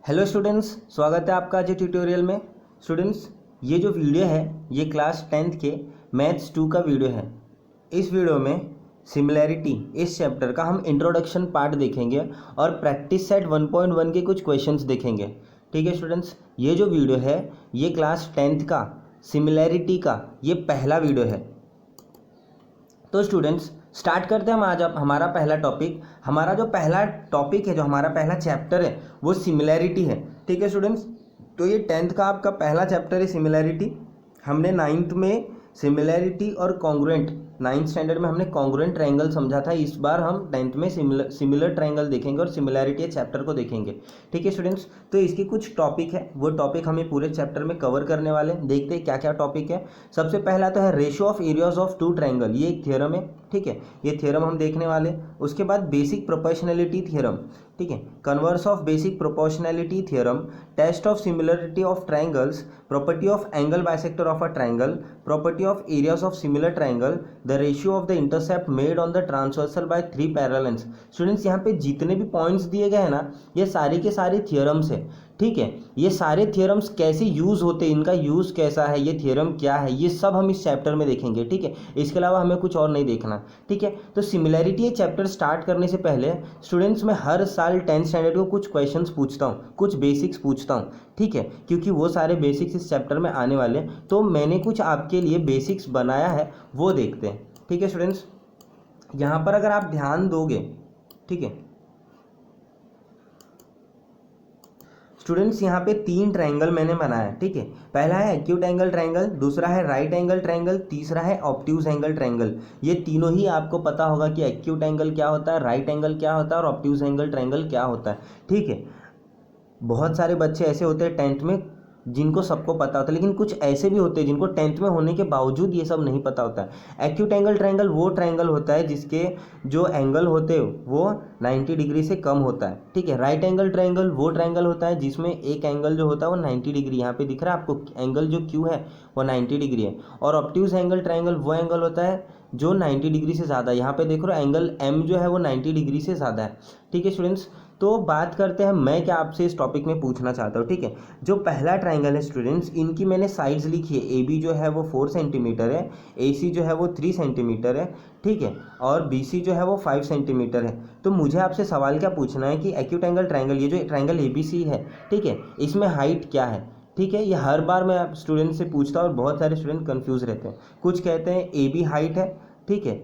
Hello students, स्वागत है आपका आज ट्यूटोरियल में। स्टूडेंट्स, ये जो वीडियो है ये क्लास 10th के मैथ्स 2 का वीडियो है। इस वीडियो में सिमिलैरिटी इस चैप्टर का हम इंट्रोडक्शन पार्ट देखेंगे और प्रैक्टिस सेट 1.1 के कुछ क्वेश्चंस देखेंगे। ठीक है स्टूडेंट्स, ये जो वीडियो है ये क्लास 10th का सिमिलैरिटी का ये पहला वीडियो है। तो स्टूडेंट्स स्टार्ट करते हैं हम आज हमारा पहला टॉपिक। हमारा जो पहला टॉपिक है, जो हमारा पहला चैप्टर है वो सिमिलैरिटी है। ठीक है स्टूडेंट्स, तो ये 10th का आपका पहला चैप्टर है सिमिलैरिटी। हमने 9th में सिमिलैरिटी और कॉन्ग्रुएंट, 9th स्टैंडर्ड में हमने कॉन्ग्रुएंट ट्रायंगल समझा था। इस बार हम 10th में सिमिलर ट्रायंगल देखेंगे और सिमिलैरिटी चैप्टर को देखेंगे। ठीक है स्टूडेंट्स, तो इसकी कुछ टॉपिक है, वो टॉपिक हमें पूरे चैप्टर में कवर करने वाले हैं। देखते हैं क्या क्या टॉपिक है। सबसे पहला तो है ratio of areas of two triangle, ये एक थ्योरम है। ठीक है, ये थ्योरम हम देखने वाले। उसके बाद बेसिक प्रोपोर्शनैलिटी थ्योरम, ठीक है, converse of basic proportionality theorem, test of similarity of triangles, property of angle bisector of a triangle, property of areas of similar triangle, the ratio of the intercept made on the transversal by three parallel lines. Students, यहाँ पे जितने भी points दिए गए हैं ना, ये सारे के सारे थ्योरम्स है। ठीक है, ये सारे थ्योरम्स कैसे यूज होते हैं, इनका यूज कैसा है, ये थ्योरम क्या है, ये सब हम इस चैप्टर में देखेंगे। ठीक है, इसके अलावा हमें कुछ और नहीं देखना। ठीक है, तो सिमिलैरिटी ये चैप्टर स्टार्ट करने से पहले स्टूडेंट्स मैं हर साल 10th स्टैंडर्ड को कुछ क्वेश्चंस पूछता हूँ, कुछ बेसिक्स पूछता हूँ। ठीक है, क्योंकि वो सारे बेसिक्स इस चैप्टर में आने वाले, तो मैंने कुछ आपके लिए बेसिक्स बनाया है, वो देखते हैं। ठीक है स्टूडेंट्स, यहाँ पर अगर आप ध्यान दोगे, ठीक है स्टूडेंट्स, यहाँ पे 3 ट्रायंगल मैंने बनाया है। ठीक है, पहला है एक्यूट एंगल ट्रायंगल, दूसरा है राइट एंगल ट्रायंगल, तीसरा है ऑब्ट्यूज एंगल ट्रायंगल। ये तीनों ही आपको पता होगा कि एक्यूट एंगल क्या होता है, राइट एंगल क्या होता है और ऑब्ट्यूज एंगल ट्रायंगल क्या होता है। ठीक है, बहुत सारे बच्चे ऐसे होते हैं 10th में जिनको सबको पता होता है, लेकिन कुछ ऐसे भी होते हैं जिनको 10th में होने के बावजूद ये सब नहीं पता होता है। एक्यूट एंगल ट्रायंगल वो ट्रायंगल होता है जिसके जो एंगल होते हैं वो 90 डिग्री से कम होता है। ठीक है, राइट एंगल ट्रायंगल वो ट्रायंगल होता है जिसमें एक एंगल जो होता है वो 90 डिग्री, यहाँ पे दिख रहा है आपको एंगल जो क्यू है वो 90 डिग्री है। और ऑब्ट्यूज एंगल ट्रायंगल वो एंगल होता है जो 90 डिग्री से ज़्यादा, यहाँ पे देख रहे हो एंगल एम जो है वो 90 डिग्री से ज़्यादा है। ठीक है स्टूडेंट्स, तो बात करते हैं मैं क्या आपसे इस टॉपिक में पूछना चाहता हूँ। ठीक है, जो पहला ट्रायंगल है स्टूडेंट्स, इनकी मैंने साइड्स लिखी है। ए बी जो है वो 4 सेंटीमीटर है, ए सी जो है वो 3 सेंटीमीटर है, ठीक है, और बी सी जो है वो 5 सेंटीमीटर है। तो मुझे आपसे सवाल क्या पूछना है कि एक्यूट एंगल ट्रायंगल, ये जो ट्रायंगल ए बी सी है, ठीक है, इसमें हाइट क्या है। ठीक है, ये हर बार मैं स्टूडेंट से पूछता हूँ और बहुत सारे स्टूडेंट कन्फ्यूज़ रहते हैं। कुछ कहते हैं ए बी हाइट है, ठीक है,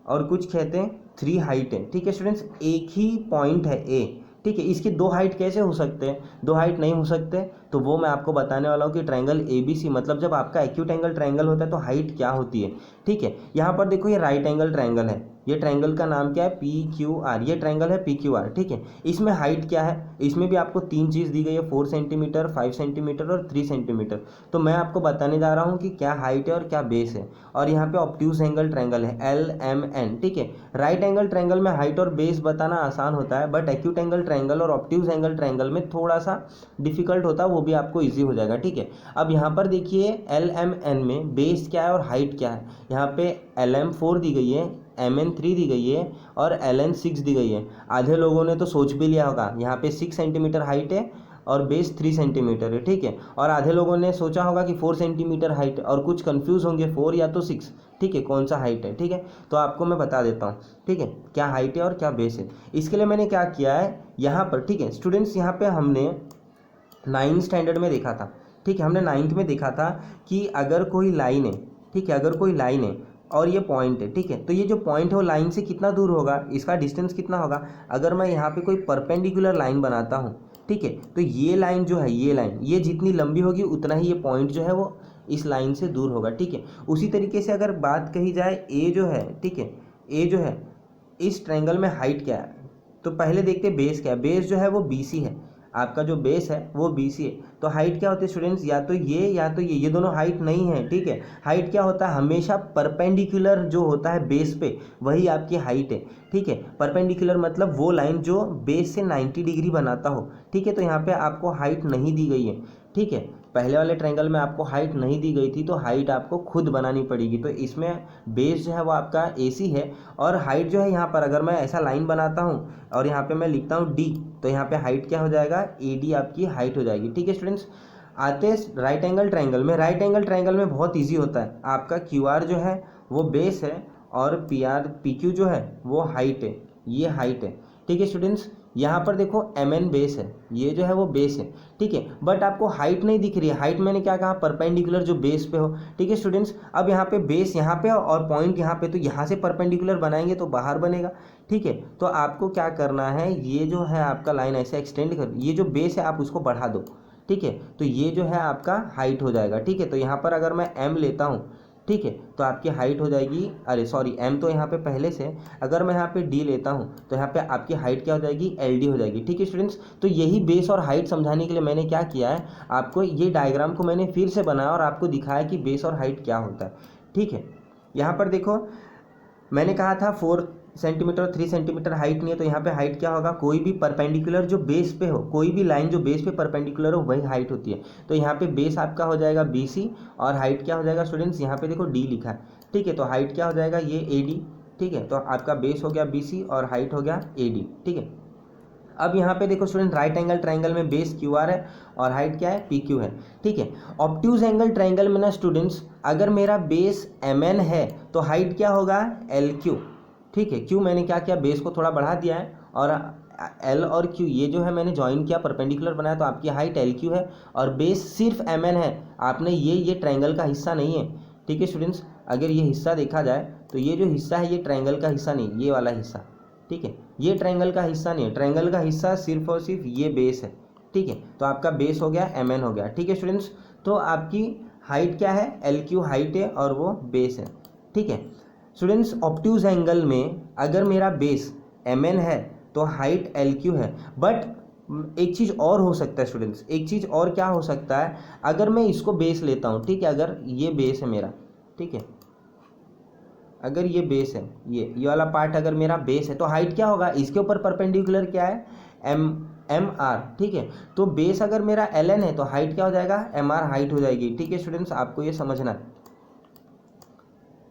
और कुछ कहते हैं 3 हाइट है। ठीक है स्टूडेंट्स, एक ही पॉइंट है ए। ठीक है, इसकी 2 हाइट कैसे हो सकते हैं, 2 हाइट नहीं हो सकते, तो वो मैं आपको बताने वाला हूँ कि ट्रायंगल ए बी सी, मतलब जब आपका एक्यूट एंगल ट्रायंगल होता है तो हाइट क्या होती है। ठीक है, यहाँ पर देखो ये राइट एंगल ट्रायंगल है, ये ट्रायंगल का नाम क्या है, पी क्यू आर, ये ट्रायंगल है पी क्यू आर। ठीक है, इसमें हाइट क्या है, इसमें भी आपको 3 चीज़ दी गई है, 4 सेंटीमीटर, 5 सेंटीमीटर और 3 सेंटीमीटर। तो मैं आपको बताने जा रहा हूँ कि क्या हाइट है और क्या बेस है। और यहाँ पे ऑब्ट्यूज एंगल ट्रायंगल है एल एम एन। ठीक है, राइट एंगल ट्रायंगल में हाइट और बेस बताना आसान होता है, बट एक्यूट एंगल ट्रायंगल और ऑब्ट्यूज एंगल ट्रायंगल में थोड़ा सा डिफिकल्ट होता है, वो भी आपको ईजी हो जाएगा। ठीक है, अब यहाँ पर देखिए एल एम एन में बेस क्या है और हाइट क्या है। यहाँ पे एल एम 4 दी गई है, एम एन 3 दी गई है और एल एन 6 दी गई है। आधे लोगों ने तो सोच भी लिया होगा, यहाँ पे 6 सेंटीमीटर हाइट है और बेस 3 सेंटीमीटर है। ठीक है, और आधे लोगों ने सोचा होगा कि 4 सेंटीमीटर हाइट, और कुछ कंफ्यूज होंगे 4 या तो 6। ठीक है, कौन सा हाइट है। ठीक है, तो आपको मैं बता देता हूँ, ठीक है, क्या हाइट है और क्या बेस है। इसके लिए मैंने क्या किया है यहाँ पर, ठीक है स्टूडेंट्स, यहाँ पे हमने 9th स्टैंडर्ड में देखा था। ठीक है, हमने 9th में देखा था कि अगर कोई लाइन है, ठीक है, अगर कोई लाइन है और ये पॉइंट है, ठीक है, तो ये जो पॉइंट है वो लाइन से कितना दूर होगा, इसका डिस्टेंस कितना होगा। अगर मैं यहाँ पे कोई परपेंडिकुलर लाइन बनाता हूँ, ठीक है, तो ये लाइन जो है, ये लाइन, ये जितनी लंबी होगी उतना ही ये पॉइंट जो है वो इस लाइन से दूर होगा। ठीक है, उसी तरीके से अगर बात कही जाए ए जो है, ठीक है, ए जो है इस ट्रायंगल में हाइट क्या है, तो पहले देखते हैं बेस क्या है। बेस जो है वो बी सी है, आपका जो बेस है वो बी सी है। तो हाइट क्या होती है स्टूडेंट्स, या तो ये या तो ये दोनों हाइट नहीं है। ठीक है, हाइट क्या होता है, हमेशा परपेंडिकुलर जो होता है बेस पे वही आपकी हाइट है। ठीक है, परपेंडिकुलर मतलब वो लाइन जो बेस से 90 डिग्री बनाता हो। ठीक है, तो यहाँ पे आपको हाइट नहीं दी गई है। ठीक है। पहले वाले ट्रायंगल में आपको हाइट नहीं दी गई थी तो हाइट आपको खुद बनानी पड़ेगी। तो इसमें बेस जो है वो आपका AC है और हाइट जो है यहाँ पर अगर मैं ऐसा लाइन बनाता हूँ और यहाँ पे मैं लिखता हूँ D, तो यहाँ पे हाइट क्या हो जाएगा, AD आपकी हाइट हो जाएगी। ठीक है स्टूडेंट्स, आते हैं राइट एंगल ट्रायंगल में। राइट एंगल ट्रायंगल में बहुत ईजी होता है, आपका QR जो है वो बेस है और PQ जो है वो हाइट है, ये हाइट है। ठीक है स्टूडेंट्स, यहाँ पर देखो MN बेस है, ये जो है वो बेस है। ठीक है, बट आपको हाइट नहीं दिख रही है। हाइट मैंने क्या कहा, परपेंडिकुलर जो बेस पे हो। ठीक है स्टूडेंट्स, अब यहाँ पे बेस यहाँ पे और पॉइंट यहाँ पे, तो यहाँ से परपेंडिकुलर बनाएंगे तो बाहर बनेगा। ठीक है, तो आपको क्या करना है, ये जो है आपका लाइन ऐसे एक्सटेंड कर, ये जो बेस है आप उसको बढ़ा दो। ठीक है, तो ये जो है आपका हाइट हो जाएगा। ठीक है, तो यहाँ पर अगर मैं M लेता हूँ, ठीक है, तो आपकी हाइट हो जाएगी, अरे सॉरी M तो यहाँ पे पहले से, अगर मैं यहाँ पे D लेता हूँ तो यहाँ पे आपकी हाइट क्या हो जाएगी, LD हो जाएगी। ठीक है स्टूडेंट्स, तो यही बेस और हाइट समझाने के लिए मैंने क्या किया है, आपको ये डायग्राम को मैंने फिर से बनाया और आपको दिखाया कि बेस और हाइट क्या होता है। ठीक है, यहाँ पर देखो मैंने कहा था 4 सेंटीमीटर 3 सेंटीमीटर हाइट नहीं है, तो यहाँ पे हाइट क्या होगा, कोई भी परपेंडिकुलर जो बेस पे हो, कोई भी लाइन जो बेस पे परपेंडिकुलर हो वही हाइट होती है। तो यहाँ पे बेस आपका हो जाएगा BC और हाइट क्या हो जाएगा स्टूडेंट्स, यहाँ पे देखो D लिखा है। ठीक है, तो हाइट क्या हो जाएगा, ये AD। ठीक है, तो आपका बेस हो गया BC और हाइट हो गया AD। ठीक है, अब यहाँ पे देखो स्टूडेंट, राइट एंगल ट्रायंगल में बेस QR है और हाइट क्या है, PQ है। ठीक है, ऑब्ट्यूज एंगल ट्रायंगल में ना स्टूडेंट्स, अगर मेरा बेस MN है तो हाइट क्या होगा, LQ। ठीक है, Q मैंने क्या किया, बेस को थोड़ा बढ़ा दिया है और L और Q ये जो है मैंने ज्वाइन किया, परपेंडिकुलर बनाया, तो आपकी हाइट LQ है और बेस सिर्फ MN है। आपने ये ट्रायंगल का हिस्सा नहीं है। ठीक है स्टूडेंट्स, अगर ये हिस्सा देखा जाए तो ये जो हिस्सा है ये ट्रायंगल का हिस्सा नहीं, ये वाला हिस्सा। ठीक है, ये ट्रायंगल का हिस्सा नहीं है, ट्रायंगल का हिस्सा सिर्फ और सिर्फ ये बेस है। ठीक है, तो आपका बेस हो गया MN हो गया। ठीक है स्टूडेंट्स, तो आपकी हाइट क्या है, LQ हाइट है और वो बेस है। ठीक है स्टूडेंट्स, ऑब्ट्यूज एंगल में अगर मेरा बेस MN है तो हाइट LQ है। बट एक चीज़ और हो सकता है स्टूडेंट्स, एक चीज़ और क्या हो सकता है, अगर मैं इसको बेस लेता हूँ, ठीक है, अगर ये बेस है मेरा, ठीक है, अगर ये बेस है, ये वाला पार्ट अगर मेरा बेस है तो हाइट क्या होगा, इसके ऊपर परपेंडिकुलर क्या है, MR। ठीक है, तो बेस अगर मेरा LN है तो हाइट क्या हो जाएगा, MR हाइट हो जाएगी। ठीक है स्टूडेंट्स, आपको ये समझना है,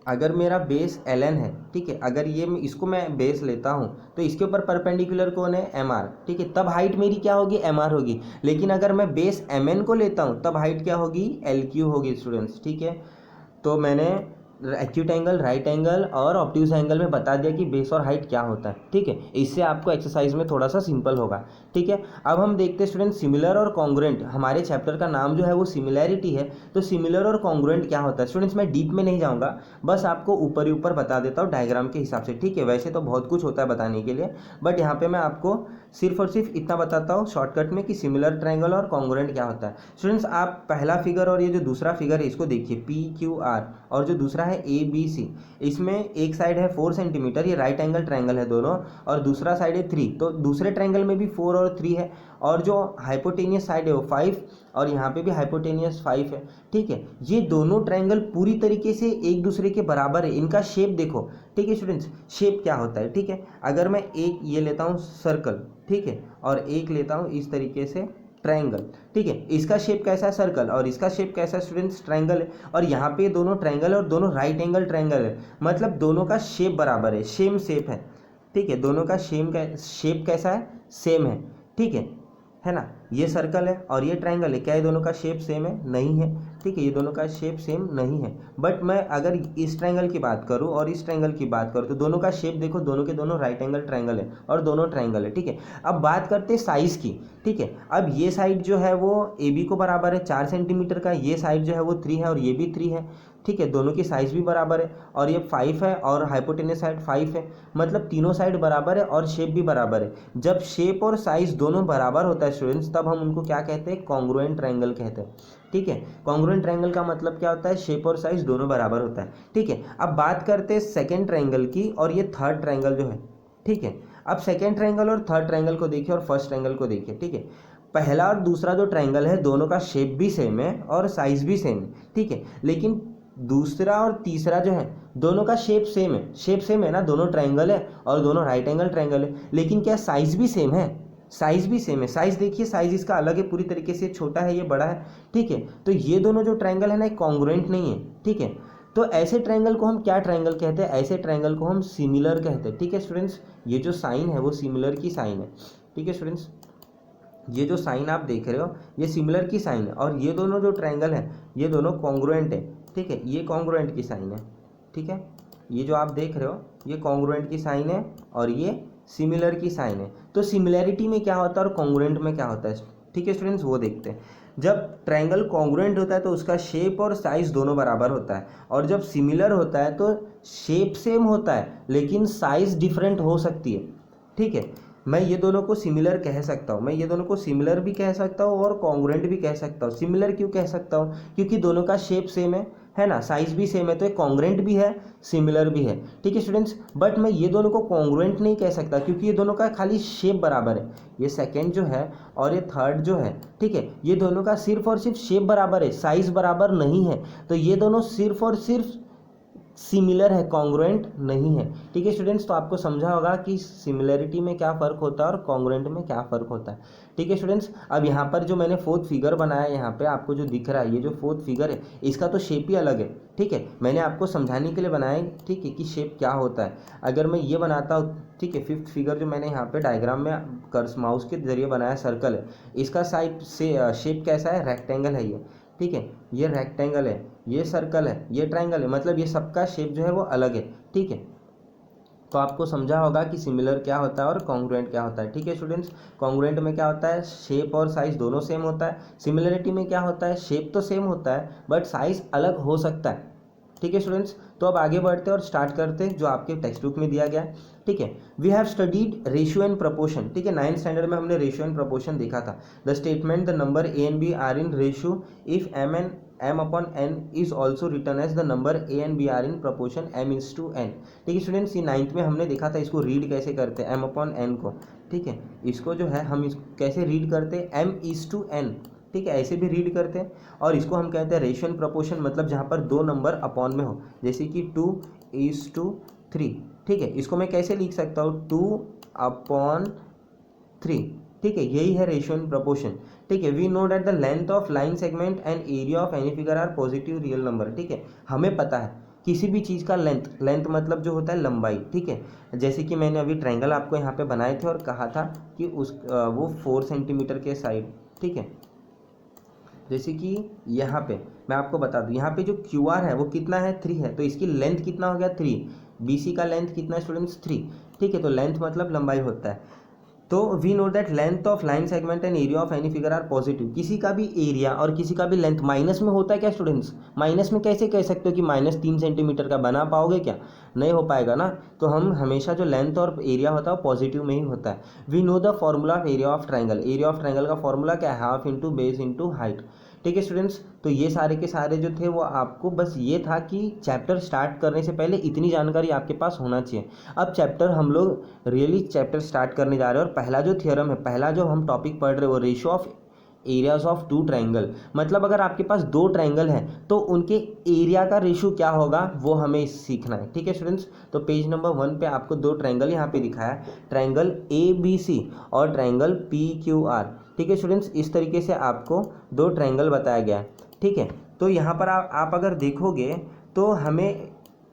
अगर मेरा बेस LN है, ठीक है, अगर ये इसको मैं बेस लेता हूँ तो इसके ऊपर परपेंडिकुलर कौन है, MR। ठीक है, तब हाइट मेरी क्या होगी, MR होगी। लेकिन अगर मैं बेस MN को लेता हूँ तब हाइट क्या होगी, LQ होगी स्टूडेंट्स। ठीक है, तो मैंने एक्यूट एंगल, राइट एंगल और ऑब्ट्यूज एंगल में बता दिया कि बेस और हाइट क्या होता है। ठीक है, इससे आपको एक्सरसाइज में थोड़ा सा सिंपल होगा। ठीक है, अब हम देखते हैं स्टूडेंट सिमिलर और कॉन्ग्रुएंट। हमारे चैप्टर का नाम जो है वो सिमिलैरिटी है, तो सिमिलर और कॉन्ग्रुएंट क्या होता है स्टूडेंट्स, मैं डीप में नहीं जाऊँगा, बस आपको ऊपर ही ऊपर बता देता हूँ डायग्राम के हिसाब से। ठीक है, वैसे तो बहुत कुछ होता है बताने के लिए, बट यहाँ पे मैं आपको सिर्फ और सिर्फ इतना बताता हूँ शॉर्टकट में कि सिमिलर ट्रायंगल और कॉन्ग्रुएंट क्या होता है। स्टूडेंट्स, आप पहला फिगर और ये जो दूसरा फिगर है इसको देखिए, PQR, और जो दूसरा है ABC। इसमें एक साइड है 4 सेंटीमीटर, ये राइट एंगल ट्रायंगल है दोनों, और दूसरा साइड है 3, तो दूसरे ट्रायंगल में भी 4 और 3 है, और जो हाइपोटेनियस साइड है वो 5, और यहाँ पे भी हाइपोटेनियस 5 है। ठीक है, ये दोनों ट्रायंगल पूरी तरीके से एक दूसरे के बराबर है। इनका शेप देखो। ठीक है स्टूडेंट्स, शेप क्या होता है, ठीक है, अगर मैं एक ये लेता हूँ सर्कल, ठीक है, और एक लेता हूँ इस तरीके से ट्रायंगल, ठीक है, इसका शेप कैसा है, सर्कल, और इसका शेप कैसा है स्टूडेंट्स, ट्रायंगल है, और यहाँ पे दोनों ट्रायंगल है और दोनों राइट एंगल ट्रायंगल है, मतलब दोनों का शेप बराबर है, सेम शेप है। ठीक है, दोनों का शेप कैसा है, सेम है। ठीक है ना, ये सर्कल है और ये ट्रायंगल है, क्या ये दोनों का शेप सेम है, नहीं है। ठीक है, ये दोनों का शेप सेम नहीं है। बट मैं अगर इस ट्रायंगल की बात करूँ और इस ट्रायंगल की बात करूँ तो दोनों का शेप देखो, दोनों के दोनों राइट एंगल ट्रायंगल है और दोनों ट्रायंगल है। ठीक है, अब बात करते हैं साइज़ की। ठीक है, अब ये साइड जो है वो AB को बराबर है 4 सेंटीमीटर का, ये साइड जो है वो 3 है और ये भी 3 है। ठीक है, दोनों की साइज़ भी बराबर है, और ये 5 है और हाइपोटेनस साइड 5 है, मतलब तीनों साइड बराबर है और शेप भी बराबर है। जब शेप और साइज़ दोनों बराबर होता है स्टूडेंट्स, तब हम उनको क्या कहते हैं, कॉन्ग्रुएंट ट्रायंगल कहते हैं। ठीक है, कॉन्ग्रुएंट ट्रायंगल का मतलब क्या होता है, शेप और साइज़ दोनों बराबर होता है। ठीक है, अब बात करते हैं सेकेंड ट्रायंगल की, और ये थर्ड ट्रायंगल जो है। ठीक है, अब सेकेंड ट्रायंगल और थर्ड ट्रायंगल को देखिए और फर्स्ट ट्रायंगल को देखिए। ठीक है, पहला और दूसरा जो ट्रायंगल है दोनों का शेप भी सेम है और साइज़ भी सेम है। ठीक है, लेकिन दूसरा और तीसरा जो है दोनों का शेप सेम है, शेप सेम है ना, दोनों ट्रायंगल है और दोनों राइट एंगल ट्रायंगल है, लेकिन क्या साइज़ भी सेम है, साइज भी सेम है, साइज देखिए साइज इसका अलग है पूरी तरीके से, छोटा है ये बड़ा है, ठीक है। तो ये दोनों जो ट्रायंगल है ना कॉन्ग्रुएंट नहीं है, ठीक है। तो ऐसे ट्रायंगल को हम क्या ट्रायंगल कहते हैं, ऐसे ट्रायंगल को हम सिमिलर कहते हैं, ठीक है स्टूडेंट्स। ये जो साइन है वो सिमिलर की साइन है, ठीक है स्टूडेंट्स। ये जो साइन आप देख रहे हो ये सिमिलर की साइन है, और ये दोनों जो ट्रायंगल है ये दोनों कॉन्ग्रुएंट है, ठीक है। ये कॉन्ग्रुएंट की साइन है, ठीक है। ये जो आप देख रहे हो ये कॉन्ग्रुएंट की साइन है और ये सिमिलर की साइन है। तो सिमिलैरिटी में क्या होता है और कॉन्ग्रुएंट में क्या होता है, ठीक है स्टूडेंट्स, वो देखते हैं। जब ट्रायंगल कॉन्ग्रुएंट होता है तो उसका शेप और साइज दोनों बराबर होता है, और जब सिमिलर होता है तो शेप सेम होता है लेकिन साइज डिफरेंट हो सकती है, ठीक है। मैं ये दोनों को सिमिलर कह सकता हूँ, मैं ये दोनों को सिमिलर भी कह सकता हूँ और कॉन्ग्रुएंट भी कह सकता हूँ। सिमिलर क्यों कह सकता हूँ, क्योंकि दोनों का शेप सेम है ना, साइज भी सेम है, तो ये कॉन्ग्रुएंट भी है सिमिलर भी है, ठीक है स्टूडेंट्स। बट मैं ये दोनों को कॉन्ग्रुएंट नहीं कह सकता क्योंकि ये दोनों का खाली शेप बराबर है, ये सेकेंड जो है और ये थर्ड जो है, ठीक है, ये दोनों का सिर्फ और सिर्फ शेप बराबर है, साइज बराबर नहीं है। तो ये दोनों सिर्फ और सिर्फ सिमिलर है, कॉन्ग्रुएंट नहीं है, ठीक है स्टूडेंट्स। तो आपको समझा होगा कि सिमिलरिटी में क्या फ़र्क होता है और कॉन्ग्रुएंट में क्या फ़र्क होता है, ठीक है स्टूडेंट्स। अब यहाँ पर जो मैंने फोर्थ फिगर बनाया, यहाँ पे आपको जो दिख रहा है ये जो फोर्थ फिगर है इसका तो शेप ही अलग है, ठीक है। मैंने आपको समझाने के लिए बनाया, ठीक है, कि शेप क्या होता है। अगर मैं ये बनाता हूँ, ठीक है, फिफ्थ फिगर जो मैंने यहाँ पे डायग्राम में कर्स माउस के जरिए बनाया सर्कल है, इसका साइड से शेप कैसा है, रेक्टेंगल है ये, ठीक है। ये रेक्टेंगल है, ये सर्कल है, ये ट्रायंगल है, मतलब ये सबका शेप जो है वो अलग है, ठीक है। तो आपको समझा होगा कि सिमिलर क्या होता है और कॉन्ग्रुएंट क्या होता है, ठीक है स्टूडेंट्स। कॉन्ग्रुएंट में क्या होता है, शेप और साइज दोनों सेम होता है। सिमिलरिटी में क्या होता है, शेप तो सेम होता है बट साइज अलग हो सकता है, ठीक है स्टूडेंट्स। तो अब आगे बढ़ते हैं और स्टार्ट करते हैं जो आपके टेक्स्ट बुक में दिया गया है, ठीक है। We have studied ratio and proportion, ठीक है। 9th स्टैंडर्ड में हमने रेशियो एंड प्रपोर्शन देखा था। The statement the number A and B are in ratio if m upon n is also written as the number a and b are in proportion m is to n, ठीक है students. ये 9th में हमने देखा था, इसको read कैसे करते हैं m upon n को, ठीक है। इसको जो है हम इसको कैसे रीड करते हैं, m is to n, ठीक है, ऐसे भी रीड करते हैं। और इसको हम कहते हैं रेशियो एंड प्रपोर्शन, मतलब जहाँ पर दो नंबर अपॉन में हो, जैसे कि 2:3, ठीक है। इसको मैं कैसे लिख सकता हूँ, 2/3, ठीक है, यही है रेशियो एंड प्रपोर्शन, ठीक है। We know that the length of line segment and area of any figure are positive real number, ठीक है। हमें पता है किसी भी चीज़ का लेंथ मतलब जो होता है लंबाई, ठीक है। जैसे कि मैंने अभी ट्रायंगल आपको यहाँ पे बनाए थे और कहा था कि वो 4 सेंटीमीटर के साइड, ठीक है। जैसे कि यहाँ पे मैं आपको बता दूँ, यहाँ पे जो QR है वो कितना है, 3 है, तो इसकी लेंथ कितना हो गया, 3। BC का लेंथ कितना है स्टूडेंट्स, 3, ठीक है। तो लेंथ मतलब लंबाई होता है। तो we know that length of line segment and area of any figure are positive. किसी का भी एरिया और किसी का भी लेंथ माइनस में होता है क्या स्टूडेंट्स, माइनस में कैसे कह सकते हो कि -3 सेंटीमीटर का बना पाओगे क्या, नहीं हो पाएगा ना। तो हम हमेशा जो लेंथ और एरिया होता है वो पॉजिटिव में ही होता है। We know the formula of area of triangle, area of triangle का फॉर्मूला क्या है, half into base into height, ठीक है स्टूडेंट्स। तो ये सारे के सारे जो थे वो आपको बस ये था कि चैप्टर स्टार्ट करने से पहले इतनी जानकारी आपके पास होना चाहिए। अब चैप्टर हम लोग रियली चैप्टर स्टार्ट करने जा रहे हैं और पहला जो थ्योरम है, पहला जो हम टॉपिक पढ़ रहे हैं वो ratio of areas of 2 triangle, मतलब अगर आपके पास 2 ट्राइंगल हैं तो उनके एरिया का रेशियो क्या होगा वो हमें सीखना है, ठीक है स्टूडेंट्स। तो पेज नंबर 1 पे आपको 2 ट्राइंगल यहाँ पे दिखाया है, ट्राइंगल ABC और ट्राइंगल PQR, ठीक है स्टूडेंट्स। इस तरीके से आपको 2 ट्राइंगल बताया गया है, ठीक है। तो यहाँ पर आप अगर देखोगे तो हमें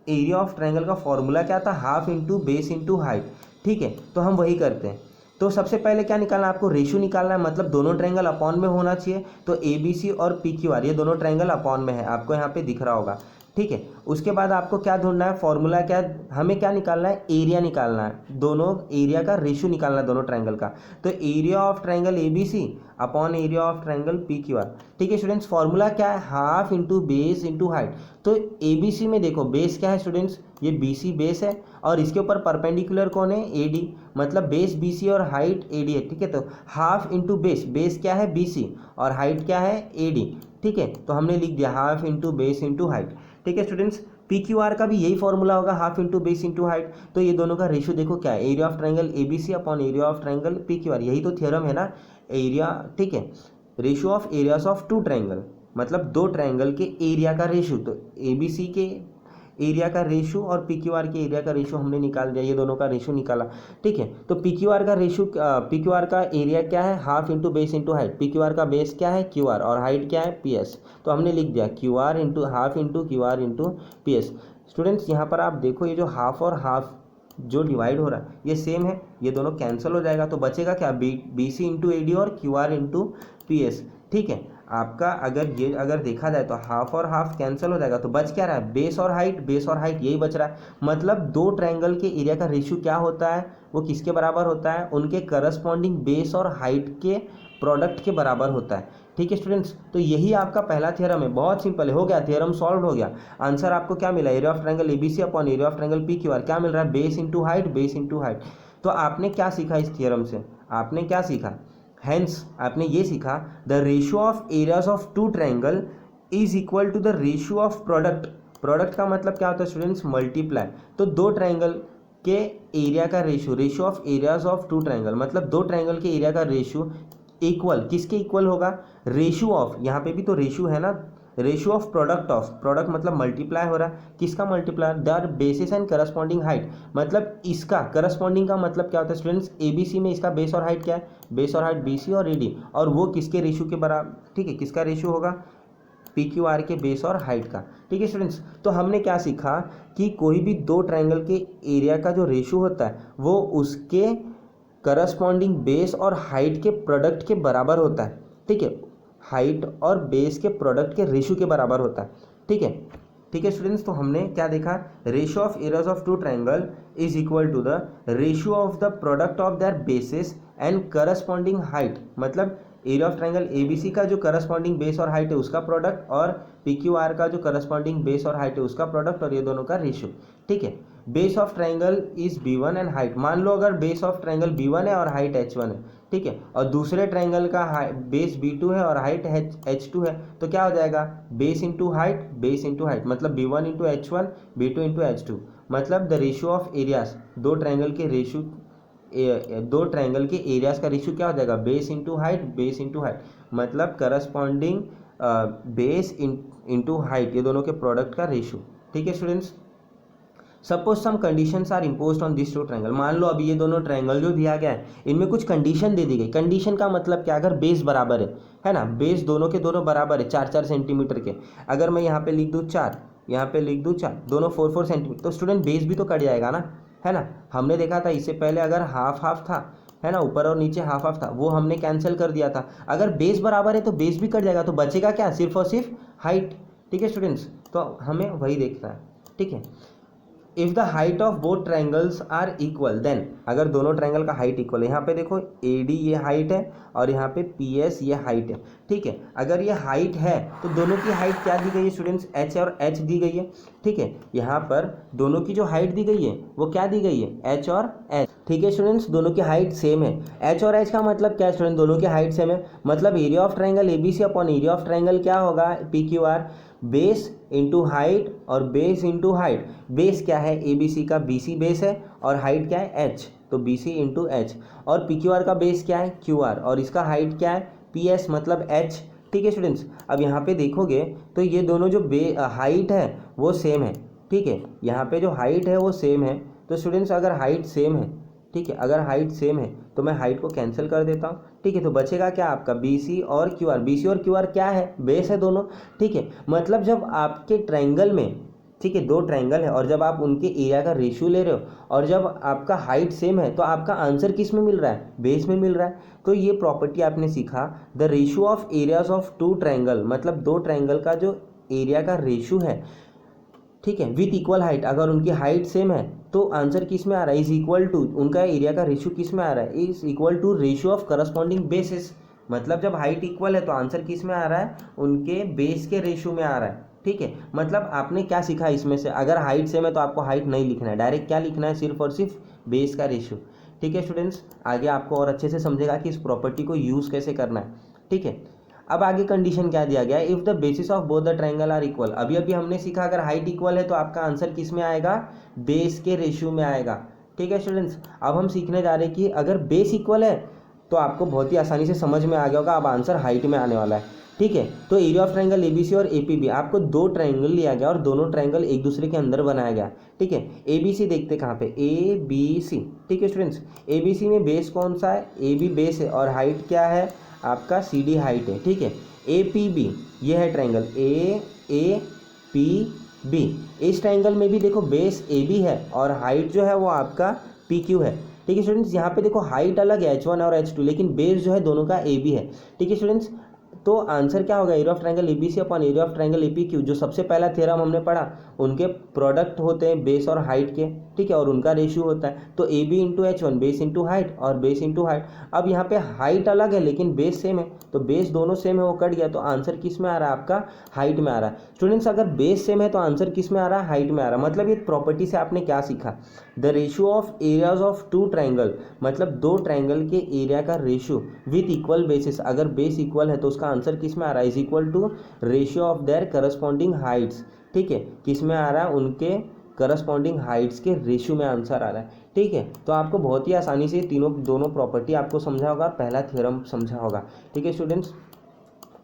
एरिया ऑफ ट्राइंगल का फॉर्मूला क्या था, half into base into height, ठीक है। तो हम वही करते हैं। तो सबसे पहले क्या निकालना है आपको, रेशियो निकालना है, मतलब दोनों ट्रायंगल अपॉन में होना चाहिए। तो ABC और PQR ये दोनों ट्रायंगल अपॉन में है, आपको यहाँ पे दिख रहा होगा, ठीक है। उसके बाद आपको क्या ढूंढना है, फॉर्मूला क्या, हमें क्या निकालना है, एरिया निकालना है, दोनों एरिया का रेशियो निकालना है दोनों ट्रायंगल का। तो area of triangle ABC upon area of triangle PQR, ठीक है स्टूडेंट्स। फॉर्मूला क्या है, half into base into height. तो ABC में देखो बेस क्या है स्टूडेंट्स, ये BC बेस है और इसके ऊपर परपेंडिकुलर कौन है, AD, मतलब बेस BC और हाइट AD है, ठीक है। तो हाफ इंटू बेस, बेस क्या है BC और हाइट क्या है AD, ठीक है। तो हमने लिख दिया half into base into height, ठीक है स्टूडेंट्स। PQR का भी यही फॉर्मूला होगा, half into base into height. तो ये दोनों का रेशियो देखो क्या है, area of triangle ABC upon area of triangle PQR, यही तो थ्योरम है ना, एरिया, ठीक है। Ratio of areas of 2 triangle, मतलब 2 ट्राइंगल के एरिया का रेशियो। तो ABC के एरिया का रेशो और पी क्यू आर के एरिया का रेशो हमने निकाल दिया, ये दोनों का रेशो निकाला, ठीक है। तो पी क्यू आर का रेशो, पी क्यू आर का एरिया क्या है, half into base into height, P Q R का बेस क्या है क्यू आर और हाइट क्या है पी एस, तो हमने लिख दिया Q R into half into Q R into P S. Students यहाँ पर आप देखो ये जो हाफ और हाफ जो डिवाइड हो रहा है ये सेम है, ये दोनों कैंसिल हो जाएगा, तो बचेगा क्या, B C into A D और Q R into P S, ठीक है। आपका अगर देखा जाए तो हाफ और हाफ कैंसिल हो जाएगा, तो बच क्या रहा है, बेस और हाइट, बेस और हाइट यही बच रहा है। मतलब दो ट्रायंगल के एरिया का रेशियो क्या होता है, वो किसके बराबर होता है, उनके करस्पॉन्डिंग बेस और हाइट के प्रोडक्ट के बराबर होता है, ठीक है स्टूडेंट्स। तो यही आपका पहला थ्योरम है, बहुत सिंपल है, हो गया, थ्योरम सॉल्व हो गया। आंसर आपको क्या मिला, area of triangle ABC upon area of triangle P Q R क्या मिल रहा है, base into height, base into height. तो आपने क्या सीखा इस थ्योरम से, आपने क्या सीखा, हेंस आपने ये सीखा the ratio of areas of two triangle is equal to the ratio of product. Product का मतलब क्या होता है स्टूडेंट्स, मल्टीप्लाई। तो दो ट्रायंगल के एरिया का ratio, ratio of areas of two triangle, मतलब दो ट्रायंगल के एरिया का रेशियो इक्वल किसके इक्वल होगा, रेशियो ऑफ, यहाँ पे भी तो रेशियो है ना, ratio of product, of product मतलब मल्टीप्लाई हो रहा है, किसका multiply, their bases and corresponding height. मतलब इसका करस्पॉन्डिंग का मतलब क्या होता है स्टूडेंट्स, एबीसी में इसका बेस और हाइट क्या है, बेस और हाइट बीसी और एडी, और वो किसके रेशियो के बराबर, ठीक है, किसका रेशियो होगा, पी क्यू आर के बेस और हाइट का, ठीक है स्टूडेंट्स। तो हमने क्या सीखा कि कोई भी दो ट्रायंगल के एरिया का जो रेशियो होता है वो उसके करस्पॉन्डिंग बेस और हाइट के प्रोडक्ट के बराबर होता है, ठीक है, हाइट और बेस के प्रोडक्ट के रेशियो के बराबर होता है, ठीक है, ठीक है स्टूडेंट्स। तो हमने क्या देखा, ratio of areas of two triangle is equal to the ratio of the product of their bases and corresponding height. मतलब एरिया ऑफ ट्रायंगल एबीसी का जो करस्पॉन्डिंग बेस और हाइट है उसका प्रोडक्ट, और पी क्यू आर का जो corresponding base और हाइट है उसका प्रोडक्ट, और ये दोनों का रेशियो, ठीक है। Base of triangle is b1 and height, मान लो अगर बेस ऑफ ट्रायंगल b1 है और हाइट h1 है, ठीक है, और दूसरे ट्रायंगल का बेस b2 है और हाइट h2 है, तो क्या हो जाएगा, base into height, base into height, मतलब b1 into h1, b2 into h2, मतलब द रेशियो ऑफ एरियाज, दो ट्रायंगल के रेशियो, दो ट्रायंगल के एरियाज का रेशियो क्या हो जाएगा, base into height, base into height, मतलब करस्पॉन्डिंग बेस इंटू हाइट, ये दोनों के प्रोडक्ट का रेशियो, ठीक है students. Suppose some conditions are imposed on this two triangle, मान लो अभी ये दोनों ट्रायंगल जो दिया गया है इनमें कुछ कंडीशन दे दी गई। कंडीशन का मतलब क्या, अगर बेस बराबर है ना, बेस दोनों के दोनों बराबर है 4-4 सेंटीमीटर के, अगर मैं यहाँ पे लिख दूँ 4, यहाँ पे लिख दूँ 4, दोनों 4-4 सेंटीमीटर, तो स्टूडेंट बेस भी तो कट जाएगा ना, है ना। हमने देखा था इससे पहले अगर हाफ हाफ था, है ना, ऊपर और नीचे हाफ हाफ था, वो हमने कैंसिल कर दिया था। अगर बेस बराबर है तो बेस भी कट जाएगा, तो बचेगा क्या, सिर्फ और सिर्फ हाइट, ठीक है स्टूडेंट्स। तो हमें वही देखना है, ठीक है। If the height of both triangles are equal then, अगर दोनों ट्रायंगल का हाइट इक्वल है, यहाँ पे देखो ए डी ये हाइट है और यहाँ पे पी एस ये हाइट है, ठीक है। अगर ये हाइट है तो दोनों की हाइट क्या दी गई है स्टूडेंट्स, एच और एच दी गई है, ठीक है। यहाँ पर दोनों की जो हाइट दी गई है वो क्या दी गई है, एच और एच, ठीक है स्टूडेंट्स, दोनों की हाइट सेम है। एच और एच का मतलब क्या है स्टूडेंट, दोनों की हाइट सेम है, मतलब area of triangle ABC upon area of triangle क्या होगा, P Q R, base into height और बेस इंटू हाइट। बेस क्या है, ए बी सी का बी सी बेस है, और हाइट क्या है एच, तो बी सी इंटू एच, और पी क्यू आर का बेस क्या है क्यू आर, और इसका हाइट क्या है पी एस मतलब एच, ठीक है स्टूडेंट्स। अब यहाँ पे देखोगे तो ये दोनों जो हाइट है वो सेम है, ठीक है, यहाँ पे जो हाइट है वो सेम है। तो स्टूडेंट्स अगर हाइट सेम है, ठीक है, अगर हाइट सेम है तो मैं हाइट को कैंसिल कर देता हूँ, ठीक है, तो बचेगा क्या आपका बी सी और क्यू आर। बी सी और क्यू आर क्या है, बेस है दोनों, ठीक है। मतलब जब आपके ट्रायंगल में, ठीक है, दो ट्रायंगल है और जब आप उनके एरिया का रेशियो ले रहे हो और जब आपका हाइट सेम है तो आपका आंसर किस में मिल रहा है, बेस में मिल रहा है। तो ये प्रॉपर्टी आपने सीखा, the ratio of areas of two triangle, मतलब दो ट्रायंगल का जो एरिया का रेशियो है, ठीक है, विथ इक्वल हाइट, अगर उनकी हाइट सेम है तो आंसर किस में आ रहा है, इज इक्वल टू, उनका एरिया का रेशियो किस में आ रहा है, is equal to ratio of corresponding bases. मतलब जब हाइट इक्वल है तो आंसर किस में आ रहा है, उनके बेस के रेशियो में आ रहा है, ठीक है। मतलब आपने क्या सीखा इसमें से, अगर हाइट सेम है तो आपको हाइट नहीं लिखना है, डायरेक्ट क्या लिखना है, सिर्फ और सिर्फ बेस का रेशियो, ठीक है स्टूडेंट्स। आगे आपको और अच्छे से समझेगा कि इस प्रॉपर्टी को यूज़ कैसे करना है, ठीक है। अब आगे कंडीशन क्या दिया गया है, if the bases of both the triangle are equal. अभी अभी हमने सीखा अगर हाइट इक्वल है तो आपका आंसर किस में आएगा, बेस के रेशियो में आएगा, ठीक है स्टूडेंट्स। अब हम सीखने जा रहे हैं कि अगर बेस इक्वल है तो आपको बहुत ही आसानी से समझ में आ गया होगा, अब आंसर हाइट में आने वाला है, ठीक है। तो एरिया ऑफ ट्रायंगल एबीसी और एपीबी, आपको दो ट्रायंगल लिया गया और दोनों ट्रायंगल एक दूसरे के अंदर बनाया गया, ठीक है। एबीसी देखते कहाँ पे, ए बी सी, ठीक है स्टूडेंट्स। एबीसी में बेस कौन सा है, ए बी बेस है और हाइट क्या है आपका, सी डी हाइट है, ठीक है। ए पी बी ये है ट्रायंगल ए पी बी, इस ट्रायंगल में भी देखो बेस ए बी है और हाइट जो है वो आपका पी क्यू है, ठीक है स्टूडेंट्स। यहाँ पे देखो हाइट अलग है H1 और H2, लेकिन बेस जो है दोनों का ए बी है, ठीक है स्टूडेंट्स। तो आंसर क्या होगा, area of triangle ABC upon area of triangle एपीक्यू, जो सबसे पहला थ्योरम हमने पढ़ा, उनके प्रोडक्ट होते हैं बेस और हाइट के, ठीक है, और उनका रेशियो होता है। तो A B into H1 base into height और बेस इंटू हाइट। अब यहाँ पे हाइट अलग है लेकिन बेस सेम है, तो बेस दोनों सेम है, वो कट गया, तो आंसर किस में आ रहा है आपका, हाइट में आ रहा है। स्टूडेंट्स अगर बेस सेम है तो आंसर किस में आ रहा है, हाइट में आ रहा है। मतलब ये प्रॉपर्टी से आपने क्या सीखा, the ratio of areas of two triangle, मतलब दो ट्रायंगल के एरिया का रेशियो विथ इक्वल बेसिस, अगर बेस इक्वल है तो उसका आंसर किस में आ रहा है, is equal to ratio of their corresponding heights, ठीक है। किस में आ रहा है, उनके करस्पॉन्डिंग हाइट्स के रेशियो में आंसर आ रहा है, ठीक है। तो आपको बहुत ही आसानी से दोनों प्रॉपर्टी आपको समझा होगा, पहला थ्योरम समझा होगा, ठीक है स्टूडेंट्स।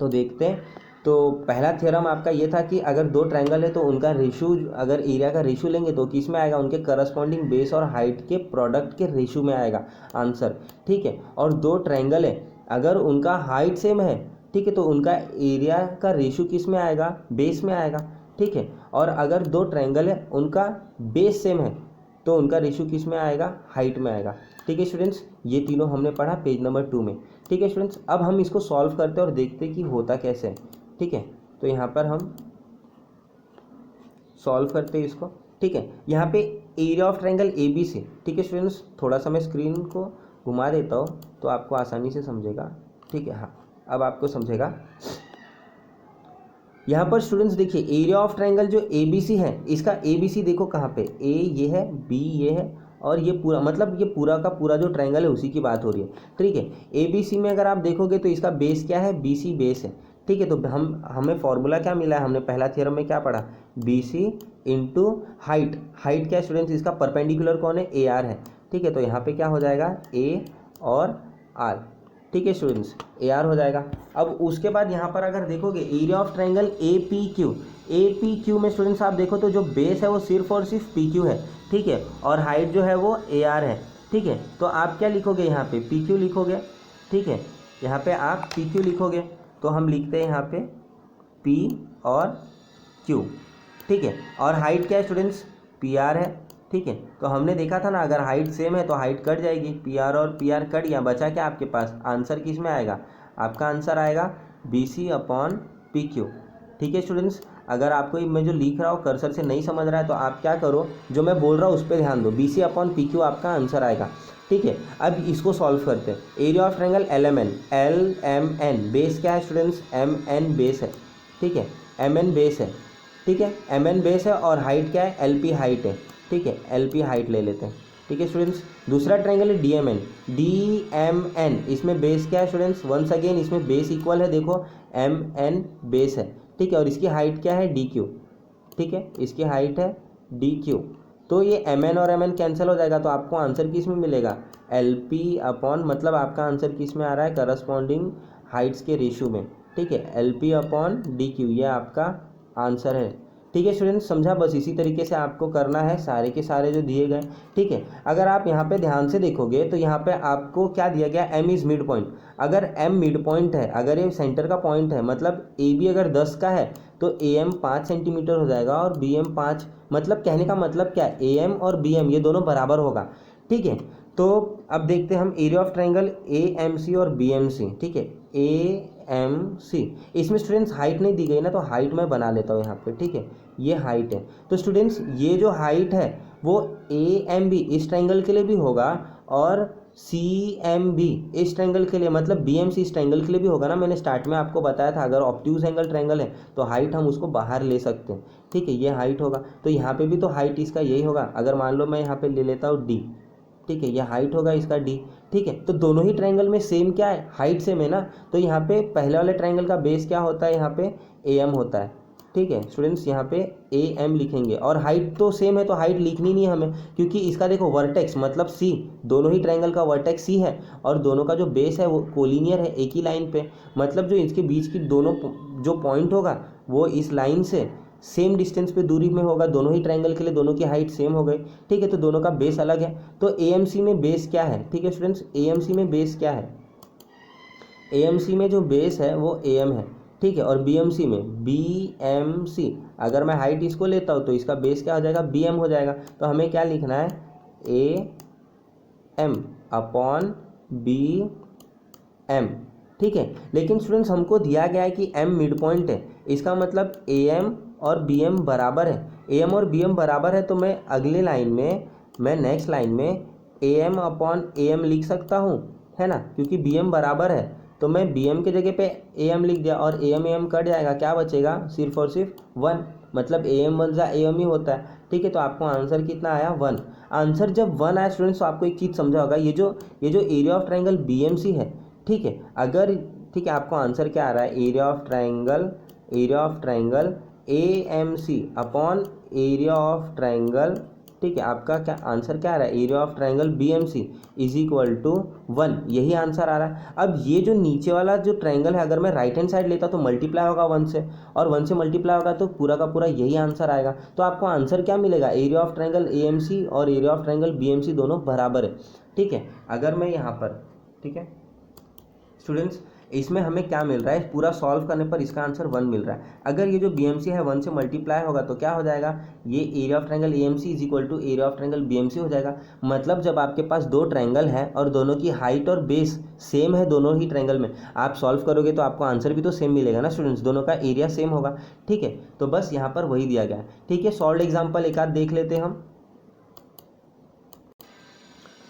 तो देखते हैं, तो पहला थ्योरम आपका ये था कि अगर दो ट्रायंगल है तो उनका रेशियो, अगर एरिया का रेशियो लेंगे तो किस में आएगा, उनके करस्पॉन्डिंग बेस और हाइट के प्रोडक्ट के रेशियो में आएगा आंसर, ठीक है। और दो ट्रायंगल है, अगर उनका हाइट सेम है, ठीक है, तो उनका एरिया का रेशियो किस में आएगा, बेस में आएगा, ठीक है। और अगर दो ट्रायंगल है उनका बेस सेम है तो उनका रेशियो किस में आएगा, हाइट में आएगा, ठीक है स्टूडेंट्स। ये तीनों हमने पढ़ा पेज नंबर 2 में, ठीक है स्टूडेंट्स। अब हम इसको सॉल्व करते हैं और देखते हैं कि होता कैसे है, ठीक है। तो यहाँ पर हम सॉल्व करते हैं इसको, ठीक है। यहाँ पे area of triangle A B C, ठीक है स्टूडेंट्स। थोड़ा सा मैं स्क्रीन को घुमा देता हूँ तो आपको आसानी से समझेगा, ठीक है। हाँ, अब आपको समझेगा। यहाँ पर स्टूडेंट्स देखिए एरिया ऑफ ट्रायंगल जो ए बी सी है, इसका ए बी सी देखो कहाँ पे, ए ये है, बी ये है और ये पूरा, मतलब ये पूरा का पूरा जो ट्रायंगल है उसी की बात हो रही है, ठीक है। ए बी सी में अगर आप देखोगे तो इसका बेस क्या है, बी सी बेस है, ठीक है। तो हमें फॉर्मूला क्या मिला है, हमने पहला थ्योरम में क्या पढ़ा, B C into height, height क्या स्टूडेंट्स, इसका परपेंडिकुलर कौन है, ए आर है, ठीक है। तो यहाँ पे क्या हो जाएगा, ए और आर, ठीक है स्टूडेंट्स, ए आर हो जाएगा। अब उसके बाद यहाँ पर अगर देखोगे area of triangle A P Q में स्टूडेंट्स आप देखो तो जो बेस है वो सिर्फ और सिर्फ पी क्यू है, ठीक है, और हाइट जो है वो ए आर है, ठीक है। तो आप क्या लिखोगे यहाँ पे, पी क्यू लिखोगे, ठीक है। यहाँ पे आप पी क्यू लिखोगे तो हम लिखते हैं यहाँ पे पी और क्यू, ठीक है। और हाइट क्या है स्टूडेंट्स, पी आर है, ठीक है। तो हमने देखा था ना, अगर हाइट सेम है तो हाइट कट जाएगी, पी आर और पी आर कट गया, बचा क्या आपके पास, आंसर किस में आएगा, आपका आंसर आएगा B C upon P Q, ठीक है स्टूडेंट्स। अगर आपको मैं जो लिख रहा हूँ कर्सर से नहीं समझ रहा है तो आप क्या करो, जो मैं बोल रहा हूँ उस पर ध्यान दो, B C upon P Q आपका आंसर आएगा, ठीक है। अब इसको सॉल्व करते हैं। Area of triangle L M N, base क्या है स्टूडेंट्स, एम एन बेस है, ठीक है, एम एन बेस है, ठीक है, एम एन बेस है और हाइट क्या है, एल पी हाइट है, ठीक है, एल पी हाइट ले लेते हैं, ठीक है स्टूडेंट्स। दूसरा ट्रायंगल है डी एम एन, इसमें बेस क्या है स्टूडेंट्स, वंस अगेन इसमें बेस इक्वल है, देखो एम एन बेस है, ठीक है, और इसकी हाइट क्या है, डी क्यू, ठीक है, इसकी हाइट है डी क्यू। तो ये एम एन और एम एन कैंसिल हो जाएगा, तो आपको आंसर किस में मिलेगा, एल पी अपॉन, मतलब आपका आंसर किस में आ रहा है, करस्पॉन्डिंग हाइट्स के रेशियो में, ठीक है, L P upon D Q, ये आपका आंसर है, ठीक है स्टूडेंट्स। समझा, बस इसी तरीके से आपको करना है सारे के सारे जो दिए गए, ठीक है। अगर आप यहाँ पे ध्यान से देखोगे तो यहाँ पे आपको क्या दिया गया, m इज़ मिड पॉइंट, अगर m मिड पॉइंट है, अगर ये सेंटर का पॉइंट है, मतलब ए बी अगर 10 का है तो ए एम 5 सेंटीमीटर हो जाएगा और बी एम 5, मतलब कहने का मतलब क्या है, ए एम और बी एम ये दोनों बराबर होगा, ठीक है। तो अब देखते हैं हम area of triangle A M C और बी एम सी, ठीक है, ए एम सी, इसमें स्टूडेंट्स हाइट नहीं दी गई ना, तो हाइट मैं बना लेता हूँ यहाँ पे, ठीक है, ये हाइट है। तो स्टूडेंट्स ये जो हाइट है वो ए एम बी इस ट्रायंगल के लिए भी होगा और सी एम बी इस ट्रायंगल के लिए, मतलब बी एम सी इस ट्रायंगल के लिए भी होगा ना। मैंने स्टार्ट में आपको बताया था अगर ऑब्ट्यूज एंगल ट्रायंगल है तो हाइट हम उसको बाहर ले सकते हैं, ठीक है, ये हाइट होगा। तो यहाँ पे भी तो हाइट इसका यही होगा, अगर मान लो मैं यहाँ पे ले लेता हूँ डी, ठीक है, ये हाइट होगा इसका डी, ठीक है। तो दोनों ही ट्रायंगल में सेम क्या है, हाइट सेम है ना। तो यहाँ पे पहले वाले ट्रायंगल का बेस क्या होता है, यहाँ पे ए एम होता है, ठीक है स्टूडेंट्स, यहाँ पे ए एम लिखेंगे और हाइट तो सेम है तो हाइट लिखनी नहीं है हमें, क्योंकि इसका देखो वर्टेक्स मतलब सी, दोनों ही ट्रायंगल का वर्टेक्स सी है और दोनों का जो बेस है वो कोलिनियर है एक ही लाइन पे, मतलब जो इसके बीच की दोनों जो पॉइंट होगा वो इस लाइन से सेम डिस्टेंस पे दूरी में होगा, दोनों ही ट्रायंगल के लिए दोनों की हाइट सेम हो गई। ठीक है, तो दोनों का बेस अलग है, तो एएमसी में बेस क्या है? ठीक है स्टूडेंट्स, एएमसी में बेस क्या है? एएमसी में जो बेस है वो एम है, ठीक है, और बीएमसी में बीएमसी, अगर मैं हाइट इसको लेता हूँ तो इसका बेस क्या हो जाएगा? बीएम हो जाएगा। तो हमें क्या लिखना है? A M upon B M, ठीक है। लेकिन स्टूडेंट्स हमको दिया गया है कि एम मिड पॉइंट है, इसका मतलब ए एम और बी एम बराबर है। ए एम और बी एम बराबर है तो मैं अगले लाइन में, मैं नेक्स्ट लाइन में A M upon A M लिख सकता हूँ, है ना, क्योंकि बी एम बराबर है। तो मैं बी एम के जगह पे ए एम लिख दिया और ए एम कट जाएगा, क्या बचेगा? सिर्फ और सिर्फ 1, मतलब ए एम बन जाए ए एम ही होता है। ठीक है, तो आपको आंसर कितना आया? 1। आंसर जब 1 आया स्टूडेंट्स तो आपको एक चीज़ समझा होगा, ये जो area of triangle B M C है, ठीक है, अगर, ठीक है, आपको आंसर क्या आ रहा है? Area of triangle A M C upon area of triangle, ठीक है, आपका क्या आंसर क्या आ रहा है? Area of triangle B M C is equal to 1, यही आंसर आ रहा है। अब ये जो नीचे वाला जो ट्रायंगल है, अगर मैं राइट हैंड साइड लेता तो मल्टीप्लाई होगा 1 से, और 1 से मल्टीप्लाई होगा तो पूरा का पूरा यही आंसर आएगा। तो आपको आंसर क्या मिलेगा? Area of triangle A M C और area of triangle B M C दोनों बराबर है। ठीक है, अगर मैं यहाँ पर, ठीक है स्टूडेंट्स, इसमें हमें क्या मिल रहा है? पूरा सॉल्व करने पर इसका आंसर 1 मिल रहा है। अगर ये जो बीएमसी है 1 से मल्टीप्लाई होगा तो क्या हो जाएगा? ये area of triangle AMC is equal to area of triangle BMC हो जाएगा। मतलब जब आपके पास दो ट्रायंगल है और दोनों की हाइट और बेस सेम है दोनों ही ट्रायंगल में, आप सॉल्व करोगे तो आपको आंसर भी तो सेम मिलेगा ना स्टूडेंट्स, दोनों का एरिया सेम होगा। ठीक है, तो बस यहाँ पर वही दिया गया है। ठीक है, सॉल्व एग्जाम्पल एक आध देख लेते हैं हम।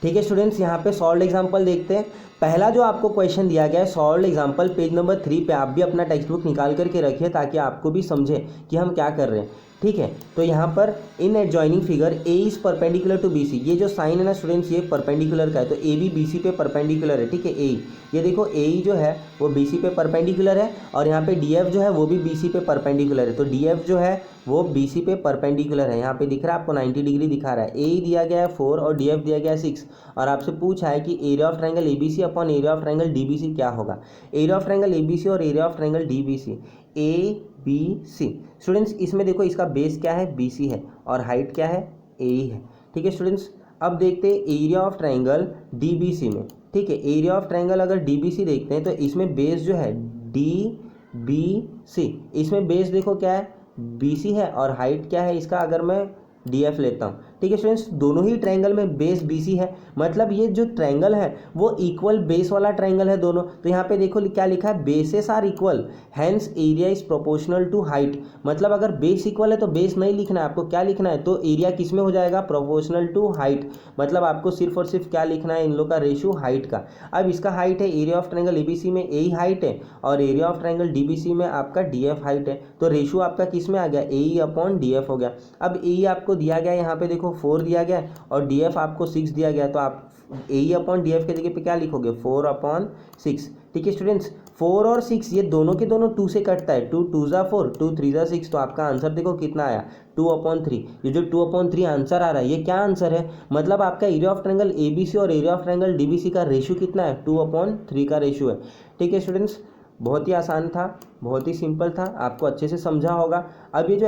ठीक है स्टूडेंट्स, यहाँ पे सॉल्व एग्जांपल देखते हैं। पहला जो आपको क्वेश्चन दिया गया है सॉल्व एग्जांपल पेज नंबर 3 पे, आप भी अपना टेक्स्ट बुक निकाल करके रखिए ताकि आपको भी समझे कि हम क्या कर रहे हैं। ठीक है, तो यहाँ पर in adjoining figure A is perpendicular to B C, ये जो साइन है ना स्टूडेंट्स ये परपेंडिकुलर का है, तो ए बी बी सी पे परपेंडिकुलर है। ठीक है, ए, ये देखो ए जो है वो बी सी पे परपेंडिकुलर है और यहाँ पे डी एफ जो है वो भी बी सी पे परपेंडिकुलर है। तो डी एफ जो है वो बी सी पे परपेंडिकुलर है, यहाँ पे दिख रहा है आपको 90 डिग्री दिखा रहा है। ए दिया गया है 4 और डी एफ दिया गया है 6, और आपसे पूछा है कि area of triangle A B C upon area of triangle D B C क्या होगा? Area of triangle A B C और area of triangle D B C, A B C students, इसमें देखो इसका बेस क्या है? बी सी है और हाइट क्या है? ए ही है। ठीक है स्टूडेंट्स, अब देखते हैं area of triangle D B C में। ठीक है, एरिया ऑफ ट्रायंगल अगर डी बी सी देखते हैं तो इसमें बेस जो है डी बी सी, इसमें बेस देखो क्या है? बी सी है और हाइट क्या है इसका? अगर मैं डी एफ लेता हूँ। ठीक है स्टूडेंट्स, दोनों ही ट्रायंगल में बेस बी सी है, मतलब ये जो ट्रायंगल है वो इक्वल बेस वाला ट्रायंगल है दोनों। तो यहाँ पे देखो क्या लिखा है? Bases are equal hence area is proportional to height, मतलब अगर बेस इक्वल है तो बेस नहीं लिखना है आपको, क्या लिखना है? तो एरिया किस में हो जाएगा? प्रोपोर्शनल टू हाइट, मतलब आपको सिर्फ और सिर्फ क्या लिखना है? इन लोग का रेशियो हाइट का। अब इसका हाइट है, area of triangle A B C में ए ही हाइट है और area of triangle D B C में आपका डी एफ हाइट है, तो रेशियो आपका किस में आ गया? ए ई अपॉन डी एफ हो गया। अब ए आपको दिया गया यहाँ पे देखो 4 दिया गया और डी एफ आपको 6 दिया गया, तो आप ए अपॉन डी एफ के जगह पे क्या लिखोगे? 4 अपॉन 6। ठीक है स्टूडेंट्स, 4 और 6 ये दोनों के दोनों 2 से कटता है, 2 2 ज़ा 4, 2 3 ज़ा 6, तो आपका आंसर देखो कितना आया? 2 अपॉन 3। ये जो 2 अपॉन 3 आंसर आ रहा है ये क्या आंसर है? मतलब आपका area of triangle A B C और area of triangle D B C का रेशियो कितना है? 2 अपॉन 3 का रेशियो है। ठीक है स्टूडेंट्स, बहुत ही आसान था, बहुत ही सिंपल था, आपको अच्छे से समझा होगा। अब ये जो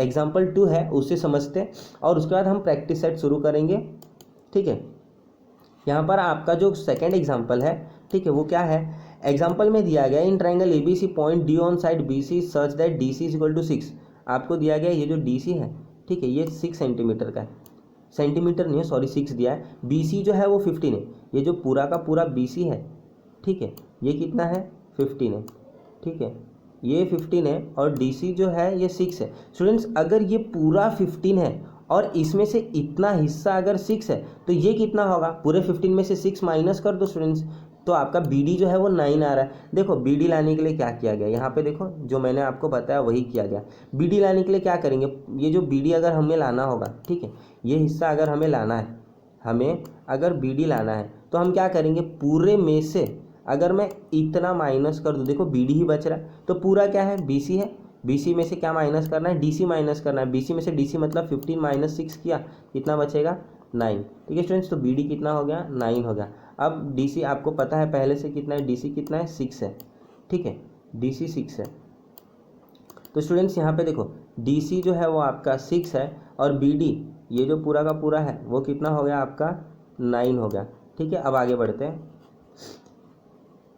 एग्जाम्पल 2 है उससे समझते हैं और उसके बाद हम प्रैक्टिस सेट शुरू करेंगे। ठीक है, यहाँ पर आपका जो सेकंड एग्जाम्पल है, ठीक है, वो क्या है? एग्जाम्पल में दिया गया in triangle A B C point D on side B C such that D C is equal to 6। आपको दिया गया ये जो डी सी है, ठीक है, ये 6 सेंटीमीटर का है, सेंटीमीटर नहीं है सॉरी 6 दिया है। बी सी जो है वो 15 है, ये जो पूरा का पूरा बी सी है, ठीक है, ये कितना है? 15 है। ठीक है, ये 15 है और डी सी जो है ये 6 है। स्टूडेंट्स, अगर ये पूरा 15 है और इसमें से इतना हिस्सा अगर 6 है तो ये कितना होगा? पूरे 15 में से 6 माइनस कर दो स्टूडेंट्स, तो आपका बी डी जो है वो 9 आ रहा है। देखो बी डी लाने के लिए क्या किया गया, यहाँ पे देखो जो मैंने आपको बताया वही किया गया। बी डी लाने के लिए क्या करेंगे? ये जो बी डी अगर हमें लाना होगा, ठीक है, ये हिस्सा अगर हमें लाना है, हमें अगर बी डी लाना है तो हम क्या करेंगे? पूरे में से अगर मैं इतना माइनस कर दूँ, देखो बी डी ही बच रहा है, तो पूरा क्या है, बी सी है। बी सी में से क्या माइनस करना है, डी सी माइनस करना है। बी सी में से डी सी मतलब 15 माइनस 6 किया, कितना बचेगा, 9। ठीक है स्टूडेंट्स, तो बी डी कितना हो गया, 9 हो गया। अब डी सी आपको पता है पहले से कितना है, डी सी कितना है, 6 है। ठीक है, डी सी 6 है। तो स्टूडेंट्स यहाँ पे देखो डी सी जो है वो आपका 6 है, और बी डी ये जो पूरा का पूरा है वो कितना हो गया आपका, 9 हो गया। ठीक है, अब आगे बढ़ते हैं।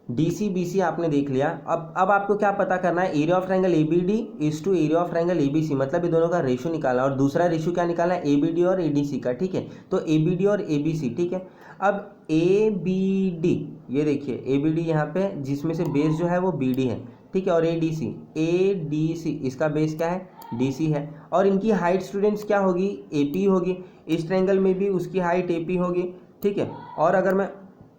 डी सी बी सी आपने देख लिया। अब आपको क्या पता करना है, area of triangle A B D is to area of triangle A B C, मतलब ये दोनों का रेशियो निकाला, और दूसरा रेशियो क्या निकालना है, ए बी डी और ए डी सी का। ठीक है, तो ए बी डी और ए बी सी। ठीक है, अब ए बी डी, ये देखिए ए बी डी यहाँ पे जिसमें से बेस जो है वो बी डी है। ठीक है, और ए डी सी इसका बेस क्या है, डी सी है, और इनकी हाइट स्टूडेंट्स क्या होगी, ए पी होगी। इस ट्रायंगल में भी उसकी हाइट ए पी होगी। ठीक है, और अगर मैं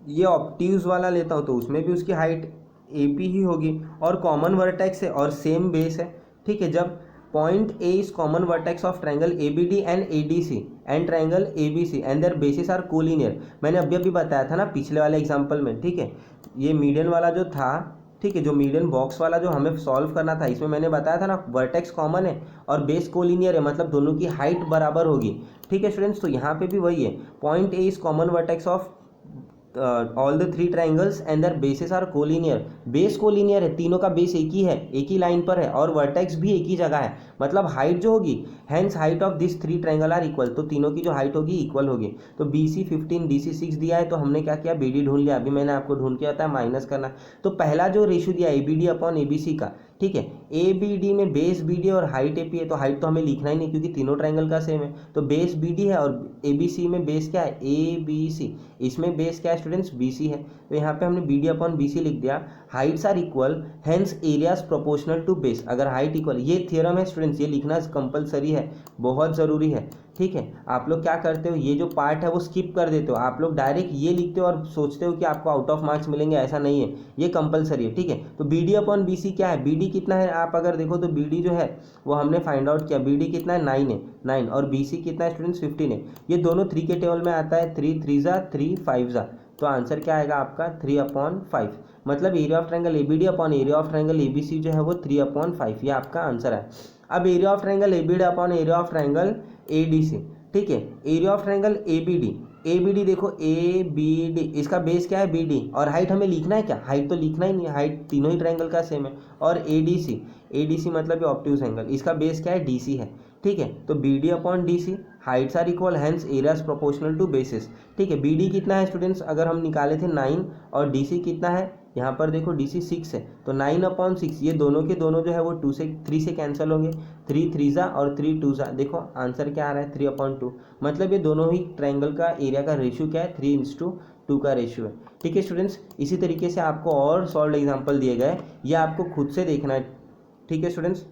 ये ऑब्ट्यूज वाला लेता हूँ तो उसमें भी उसकी हाइट ए पी ही होगी, और कॉमन वर्टेक्स है और सेम बेस है। ठीक है, जब point A is common vertex of triangle A B D and A D C and triangle A B C and their bases are collinear, मैंने अभी बताया था ना पिछले वाले एग्जाम्पल में। ठीक है, ये मीडियन वाला जो था, ठीक है, जो मीडियन बॉक्स वाला जो हमें सॉल्व करना था, इसमें मैंने बताया था ना वर्टेक्स कॉमन है और बेस कोलिनियर है, मतलब दोनों की हाइट बराबर होगी। ठीक है स्टूडेंट्स, तो यहाँ पे भी वही है, point A is common vertex of all the three triangles and their bases are collinear, base collinear है, तीनों का बेस एक ही है, एक ही लाइन पर है, और वर्टेक्स भी एक ही जगह है, मतलब हाइट जो होगी, hence height of this three triangle are equal, तो तीनों की जो हाइट होगी इक्वल होगी। तो बी सी 15 डी सी 6 दिया है, तो हमने क्या किया, बी डी ढूंढ लिया। अभी मैंने आपको ढूंढ के बताया माइनस करना। तो पहला जो रेशियो दिया A B D upon A B C का, ठीक है, ए बी डी में बेस बी डी और हाइट ए पी है, तो हाइट तो हमें लिखना ही नहीं क्योंकि तीनों ट्राइंगल का सेम है, तो बेस बी डी है, और ए बी सी में बेस क्या है, ए बी सी, इसमें बेस क्या है स्टूडेंट्स, बी सी है, तो यहाँ पे हमने B D upon B C लिख दिया। Heights are equal hence areas proportional to base, अगर हाइट इक्वल, ये थ्योरम है स्टूडेंट्स, ये लिखना कंपलसरी है, बहुत ज़रूरी है। ठीक है, आप लोग क्या करते हो, ये जो पार्ट है वो स्किप कर देते हो, आप लोग डायरेक्ट ये लिखते हो और सोचते हो कि आपको आउट ऑफ मार्क्स मिलेंगे, ऐसा नहीं है, ये कंपलसरी है। ठीक है, तो B D upon B C क्या है, बी डी कितना है, आप अगर देखो तो बी डी जो है वो हमने फाइंड आउट किया, बी डी कितना है, 9 है, 9, और बी सी कितना है स्टूडेंट्स, 15 है। ये दोनों 3 के टेबल में आता है, 3 3 जा 3 5 जा, तो आंसर क्या आएगा आपका 3/5, मतलब area of triangle A B D upon area of triangle A B C जो है वो 3/5, ये आपका आंसर है। अब area of triangle A B D upon area of triangle A D C, ठीक है, area of triangle A B D देखो, ए बी डी इसका बेस क्या है, बी डी, और हाइट हमें लिखना है क्या, हाइट तो लिखना ही नहीं है, हाइट तीनों ही ट्रायंगल का सेम है, और ए डी सी मतलब ये ऑब्ट्यूज एंगल, इसका बेस क्या है, डी सी है। ठीक है, तो B D upon D C, heights are equal hence areas proportional to bases. ठीक है, बी डी कितना है स्टूडेंट्स, अगर हम निकाले थे 9, और डी सी कितना है, यहाँ पर देखो डी सी 6 है, तो 9/6, ये दोनों के दोनों जो है वो 3 से कैंसिल होंगे, 3 3 जा और 3 2 जा, देखो आंसर क्या आ रहा है 3/2, मतलब ये दोनों ही ट्रायंगल का एरिया का रेशियो क्या है, 3:2 का रेशियो है। ठीक है स्टूडेंट्स, इसी तरीके से आपको और सॉल्व एग्जाम्पल दिए गए, ये आपको खुद से देखना है। ठीक है स्टूडेंट्स,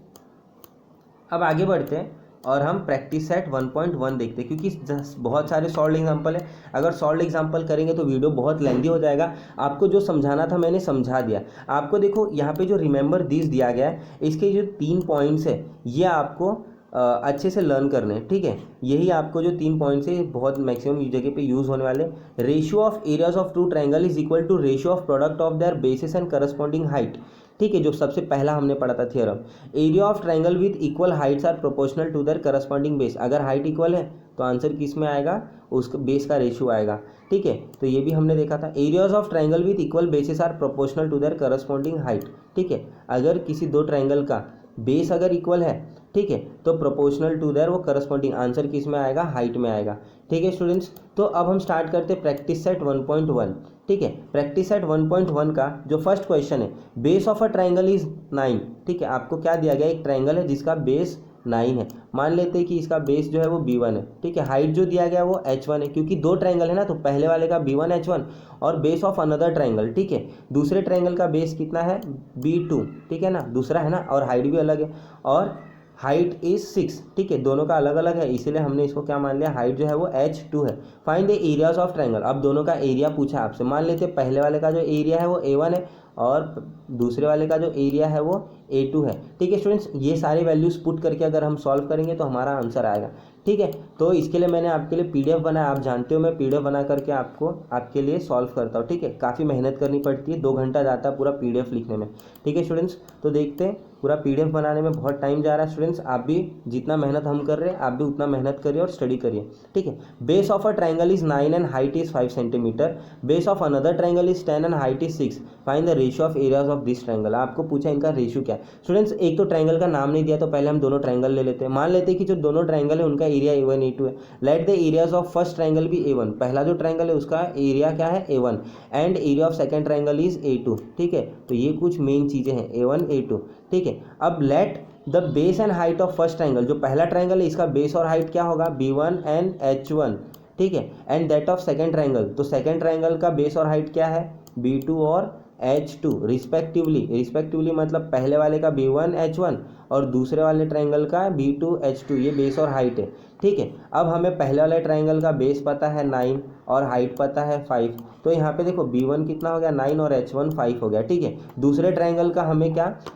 अब आगे बढ़ते हैं और हम प्रैक्टिस सेट 1.1 देखते हैं, क्योंकि बहुत सारे सॉल्व एग्जाम्पल है, अगर सॉल्व एग्जाम्पल करेंगे तो वीडियो बहुत लेंथी हो जाएगा। आपको जो समझाना था मैंने समझा दिया। आपको देखो यहाँ पे जो रिमेंबर दिस दिया गया है, इसके जो 3 पॉइंट्स है ये आपको अच्छे से लर्न करने हैं। ठीक है, यही आपको जो 3 पॉइंट्स है बहुत मैक्सिमम जगह पे यूज़ होने वाले। Ratio of areas of two triangle is equal to ratio of product of their bases and corresponding height. ठीक है, जो सबसे पहला हमने पढ़ा था theorem, area of triangle with equal heights are proportional to their corresponding base, अगर height equal है तो आंसर किस में आएगा, उसका बेस का रेशियो आएगा। ठीक है, तो ये भी हमने देखा था। Areas of triangle with equal bases are proportional to their corresponding height. ठीक है, अगर किसी दो ट्रायंगल का बेस अगर इक्वल है, ठीक है, तो प्रोपोर्शनल टू देयर वो करस्पॉन्डिंग, आंसर किस में आएगा, हाइट में आएगा। ठीक है स्टूडेंट्स, तो अब हम स्टार्ट करते हैं प्रैक्टिस सेट 1.1। ठीक है, प्रैक्टिस सेट 1.1 का जो फर्स्ट क्वेश्चन है, base of a triangle is 9। ठीक है, आपको क्या दिया गया, एक ट्रायंगल है जिसका बेस 9 है, मान लेते हैं कि इसका बेस जो है वो B1 है। ठीक है, हाइट जो दिया गया वो H1 है, क्योंकि दो ट्रायंगल है ना, तो पहले वाले का B1 H1 और बेस ऑफ अनदर ट्रायंगल। ठीक है, दूसरे ट्रायंगल का बेस कितना है, B2। ठीक है ना, दूसरा है ना, और हाइट भी अलग है, और हाइट इज 6। ठीक है, दोनों का अलग अलग है, इसीलिए हमने इसको क्या मान लिया, हाइट जो है वो H2 है। Find the areas of triangle, अब दोनों का एरिया पूछा आपसे, मान लेते हैं पहले वाले का जो एरिया है वो A1 है और दूसरे वाले का जो एरिया है वो A2 है। ठीक है स्टूडेंट्स, ये सारे वैल्यूज पुट करके अगर हम सॉल्व करेंगे तो हमारा आंसर आएगा। ठीक है, तो इसके लिए मैंने आपके लिए PDF बनाया। आप जानते हो मैं PDF बना करके आपके लिए सॉल्व करता हूँ, ठीक है। काफ़ी मेहनत करनी पड़ती है, 2 घंटा जाता है पूरा PDF लिखने में, ठीक है स्टूडेंट्स। तो देखते हैं, पूरा PDF बनाने में बहुत टाइम जा रहा है स्टूडेंट्स। आप भी जितना मेहनत हम कर रहे हैं आप भी उतना मेहनत करिए और स्टडी करिए, ठीक है। Base of a triangle is 9 and height is 5 centimetre. Base of another triangle is 10 and height is 6। Find the ratio of areas of this triangle. आपको पूछा इनका रेशियो क्या है स्टूडेंट्स। एक तो ट्राइंगल का नाम नहीं दिया, तो पहले हम दोनों ट्राइंगल ले लेते हैं। मान लेते हैं कि जो दोनों ट्राइंगल है उनका एरिया A1 A2 है। Let the areas of first triangle भी A1, पहला जो ट्राइंगल है उसका एरिया क्या है A1, and area of second triangle is A2, ठीक है। तो ये कुछ मेन चीज़ें हैं A1 A2, ठीक है। अब let the base and height of first triangle, जो पहला ट्राइंगल है इसका बेस और हाइट क्या होगा B1 एंड H1, ठीक है। And that of second triangle, तो सेकंड ट्राइंगल का बेस और हाइट क्या है B2 और H2 रिस्पेक्टिवली मतलब पहले वाले का B1 H1 और दूसरे वाले ट्राइंगल का B2 H2, ये बेस और हाइट है, ठीक है। अब हमें पहले वाले ट्राइंगल का बेस पता है 9 और हाइट पता है 5, तो यहाँ पे देखो B1 कितना हो गया 9 और H1 5 हो गया, ठीक है। दूसरे ट्राइंगल का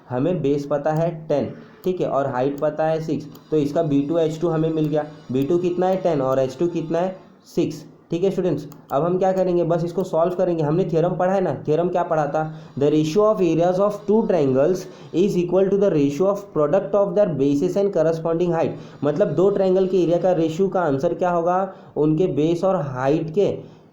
हमें बेस पता है 10, ठीक है, और हाइट पता है 6, तो इसका B2 H2 हमें मिल गया। B2 कितना है 10 और H2 कितना है 6, ठीक है स्टूडेंट्स। अब हम क्या करेंगे, बस इसको सॉल्व करेंगे। हमने थ्योरम पढ़ा है ना, थ्योरम क्या पढ़ा था, the ratio of areas of 2 triangles is equal to the ratio of product of their bases and corresponding height. मतलब 2 ट्राइंगल के एरिया का रेशियो का आंसर क्या होगा, उनके बेस और हाइट के,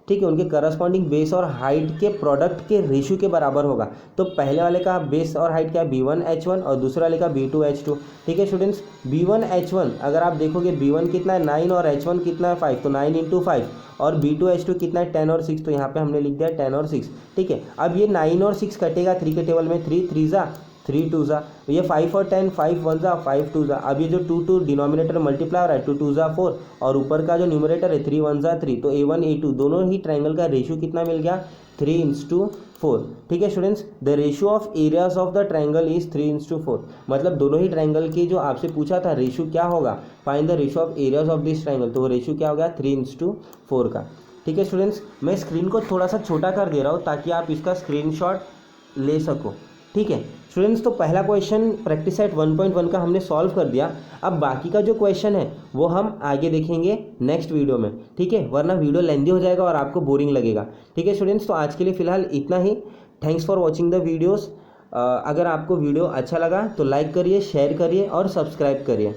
ठीक है, उनके करस्पॉन्डिंग बेस और हाइट के प्रोडक्ट के रेशियो के बराबर होगा। तो पहले वाले का बेस और हाइट क्या है B1 H1 और दूसरे वाले का B2 H2, ठीक है स्टूडेंट्स। B1 H1 अगर आप देखोगे B1 कितना है 9 और H1 कितना है 5, तो 9 × 5, और B2 H2 कितना है 10 और 6, तो यहाँ पे हमने लिख दिया 10 और 6, ठीक है। अब ये 9 और 6 कटेगा 3 के टेबल में, 3 3 जा 3 2 जा, ये 5 और 10 5 1 जा 5 2 जा। अब ये जो 2 डिनोमिनेटर मल्टीप्लाई हो रहा है 2 2 जा 4, और ऊपर का जो न्यूमरेटर है 3 1 जा 3, तो A1 A2 दोनों ही ट्राइंगल का रेशियो कितना मिल गया 3:4, ठीक है students. The ratio of areas of the triangle is 3:4, मतलब दोनों ही ट्राइंगल की जो आपसे पूछा था रेशियो क्या होगा, find the ratio of areas of this triangle, तो वो रेशियो क्या हो गया 3:4 का, ठीक है स्टूडेंट्स। मैं स्क्रीन को थोड़ा सा छोटा कर दे रहा हूँ ताकि आप इसका स्क्रीनशॉट ले सको, ठीक है स्टूडेंट्स। तो पहला क्वेश्चन प्रैक्टिस सेट 1.1 का हमने सॉल्व कर दिया। अब बाकी का जो क्वेश्चन है वो हम आगे देखेंगे नेक्स्ट वीडियो में, ठीक है, वरना वीडियो लेंदी हो जाएगा और आपको बोरिंग लगेगा, ठीक है स्टूडेंट्स। तो आज के लिए फ़िलहाल इतना ही। Thanks for watching the videos. अगर आपको वीडियो अच्छा लगा तो लाइक करिए, शेयर करिए और सब्सक्राइब करिए।